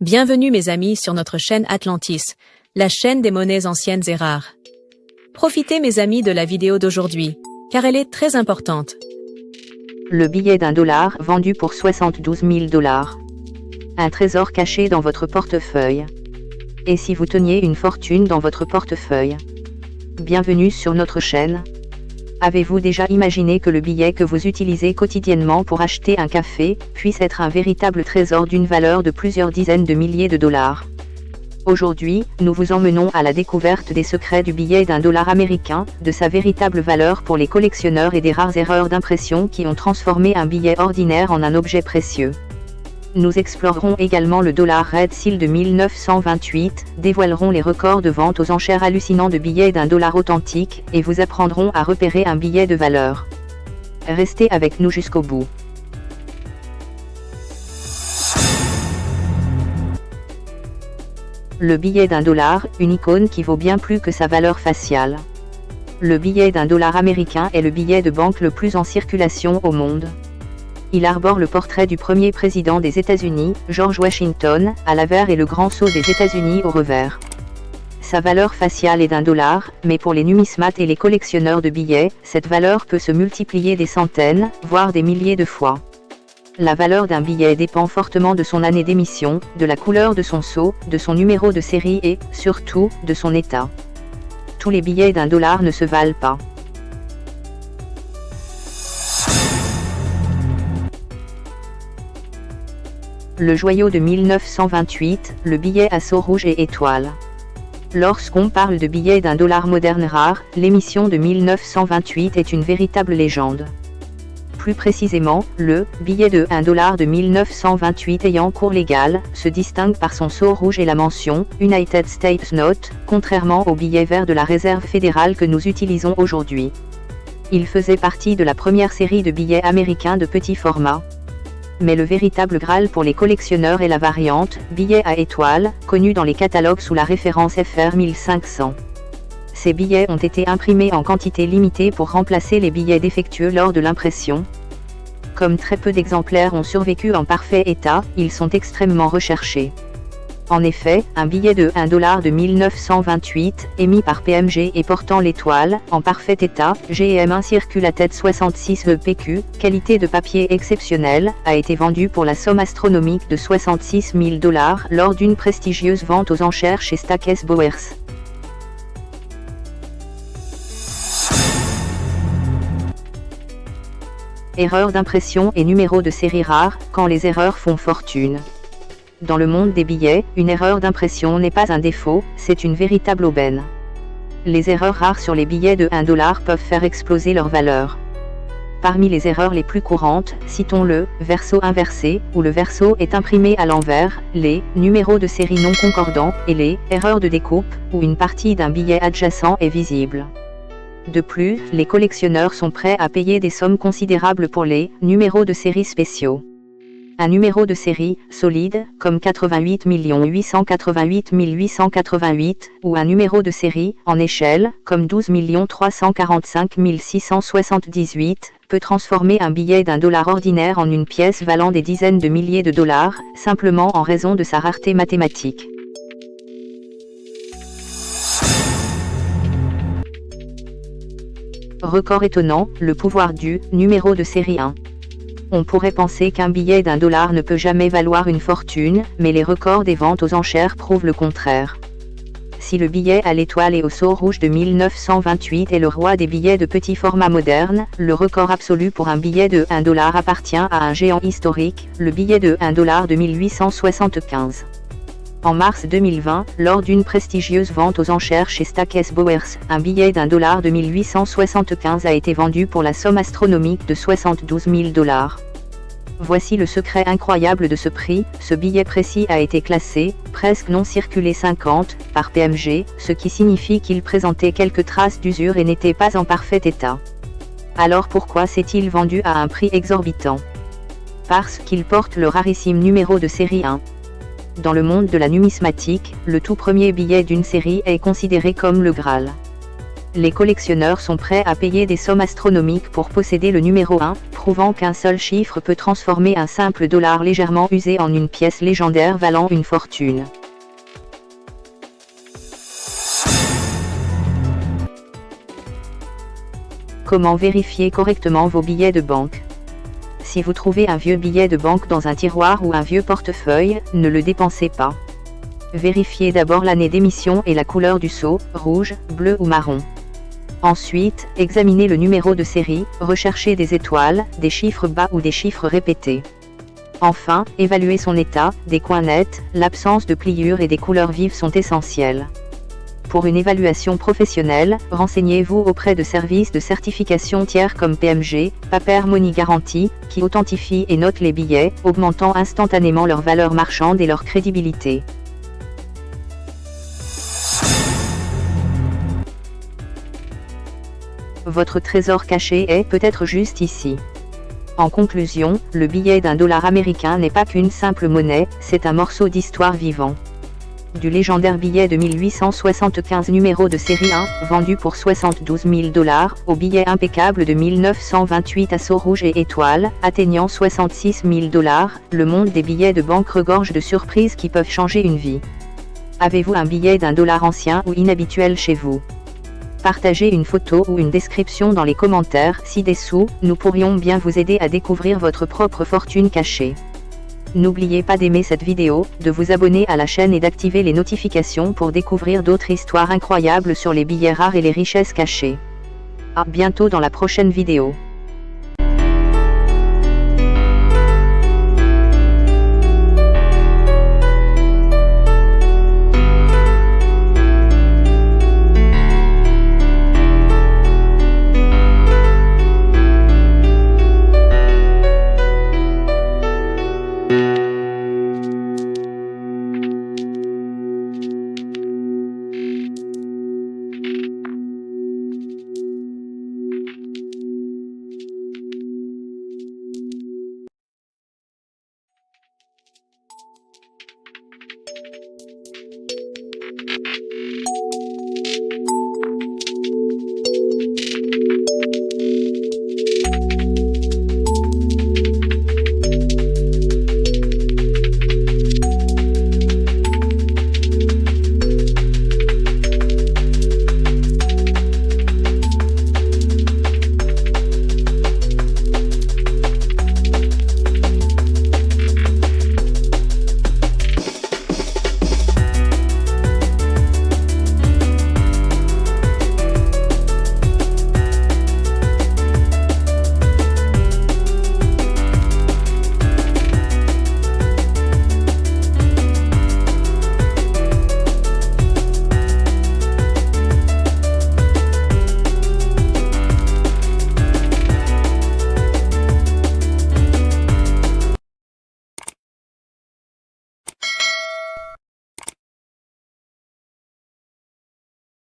Bienvenue mes amis sur notre chaîne Atlantis, la chaîne des monnaies anciennes et rares. Profitez mes amis de la vidéo d'aujourd'hui, car elle est très importante. Le billet d'$1 vendu pour 72 000 $. Un trésor caché dans votre portefeuille. Et si vous teniez une fortune dans votre portefeuille? Bienvenue sur notre chaîne. Avez-vous déjà imaginé que le billet que vous utilisez quotidiennement pour acheter un café, puisse être un véritable trésor d'une valeur de plusieurs dizaines de milliers de dollars? Aujourd'hui, nous vous emmenons à la découverte des secrets du billet d'$1 américain, de sa véritable valeur pour les collectionneurs et des rares erreurs d'impression qui ont transformé un billet ordinaire en un objet précieux. Nous explorerons également le dollar Red Seal de 1928, dévoilerons les records de vente aux enchères hallucinants de billets d'$1 authentiques, et vous apprendrons à repérer un billet de valeur. Restez avec nous jusqu'au bout. Le billet d'$1, une icône qui vaut bien plus que sa valeur faciale. Le billet d'$1 américain est le billet de banque le plus en circulation au monde. Il arbore le portrait du premier président des États-Unis, George Washington, à l'avers et le grand sceau des États-Unis au revers. Sa valeur faciale est d'$1, mais pour les numismates et les collectionneurs de billets, cette valeur peut se multiplier des centaines, voire des milliers de fois. La valeur d'un billet dépend fortement de son année d'émission, de la couleur de son sceau, de son numéro de série et, surtout, de son état. Tous les billets d'$1 ne se valent pas. Le joyau de 1928, le billet à sceau rouge et étoile. Lorsqu'on parle de billets d'$1 moderne rare, l'émission de 1928 est une véritable légende. Plus précisément, le billet de $1 de 1928 ayant cours légal, se distingue par son sceau rouge et la mention « United States Note », contrairement au billet vert de la Réserve fédérale que nous utilisons aujourd'hui. Il faisait partie de la première série de billets américains de petit format. Mais le véritable Graal pour les collectionneurs est la variante « billet à étoile », connue dans les catalogues sous la référence FR 1500. Ces billets ont été imprimés en quantité limitée pour remplacer les billets défectueux lors de l'impression. Comme très peu d'exemplaires ont survécu en parfait état, ils sont extrêmement recherchés. En effet, un billet de $1 de 1928, émis par PMG et portant l'étoile, en parfait état, GM1 Circulated 66 EPQ, qualité de papier exceptionnelle, a été vendu pour la somme astronomique de 66 000 $ lors d'une prestigieuse vente aux enchères chez Stackes Bowers. Erreurs d'impression et numéros de série rares, quand les erreurs font fortune. Dans le monde des billets, une erreur d'impression n'est pas un défaut, c'est une véritable aubaine. Les erreurs rares sur les billets de $1 peuvent faire exploser leur valeur. Parmi les erreurs les plus courantes, citons le verso inversé, où le verso est imprimé à l'envers, les numéros de série non concordants, et les erreurs de découpe, où une partie d'un billet adjacent est visible. De plus, les collectionneurs sont prêts à payer des sommes considérables pour les numéros de série spéciaux. Un numéro de série solide, comme 88 888 888, ou un numéro de série en échelle, comme 12 345 678, peut transformer un billet d'$1 ordinaire en une pièce valant des dizaines de milliers de dollars, simplement en raison de sa rareté mathématique. Record étonnant, le pouvoir du numéro de série 1. On pourrait penser qu'un billet d'$1 ne peut jamais valoir une fortune, mais les records des ventes aux enchères prouvent le contraire. Si le billet à l'étoile et au sceau rouge de 1928 est le roi des billets de petit format moderne, le record absolu pour un billet de $1 appartient à un géant historique, le billet de $1 de 1875. En mars 2020, lors d'une prestigieuse vente aux enchères chez Stackes Bowers, un billet d'$1 de 1875 a été vendu pour la somme astronomique de 72 000 $. Voici le secret incroyable de ce prix, ce billet précis a été classé « presque non circulé 50 » par PMG, ce qui signifie qu'il présentait quelques traces d'usure et n'était pas en parfait état. Alors pourquoi s'est-il vendu à un prix exorbitant? Parce qu'il porte le rarissime numéro de série 1. Dans le monde de la numismatique, le tout premier billet d'une série est considéré comme le Graal. Les collectionneurs sont prêts à payer des sommes astronomiques pour posséder le numéro 1, prouvant qu'un seul chiffre peut transformer un simple dollar légèrement usé en une pièce légendaire valant une fortune. Comment vérifier correctement vos billets de banque? Si vous trouvez un vieux billet de banque dans un tiroir ou un vieux portefeuille, ne le dépensez pas. Vérifiez d'abord l'année d'émission et la couleur du sceau, rouge, bleu ou marron. Ensuite, examinez le numéro de série, recherchez des étoiles, des chiffres bas ou des chiffres répétés. Enfin, évaluez son état, des coins nets, l'absence de pliures et des couleurs vives sont essentielles. Pour une évaluation professionnelle, renseignez-vous auprès de services de certification tiers comme PMG, Paper Money Guarantee, qui authentifient et notent les billets, augmentant instantanément leur valeur marchande et leur crédibilité. Votre trésor caché est peut-être juste ici. En conclusion, le billet d'un dollar américain n'est pas qu'une simple monnaie, c'est un morceau d'histoire vivant. Du légendaire billet de 1875 numéro de série 1, vendu pour 72 000 $, au billet impeccable de 1928 à sceau rouge et étoile, atteignant 66 000 $, le monde des billets de banque regorge de surprises qui peuvent changer une vie. Avez-vous un billet d'un dollar ancien ou inhabituel chez vous? Partagez une photo ou une description dans les commentaires ci-dessous, nous pourrions bien vous aider à découvrir votre propre fortune cachée. N'oubliez pas d'aimer cette vidéo, de vous abonner à la chaîne et d'activer les notifications pour découvrir d'autres histoires incroyables sur les billets rares et les richesses cachées. À bientôt dans la prochaine vidéo.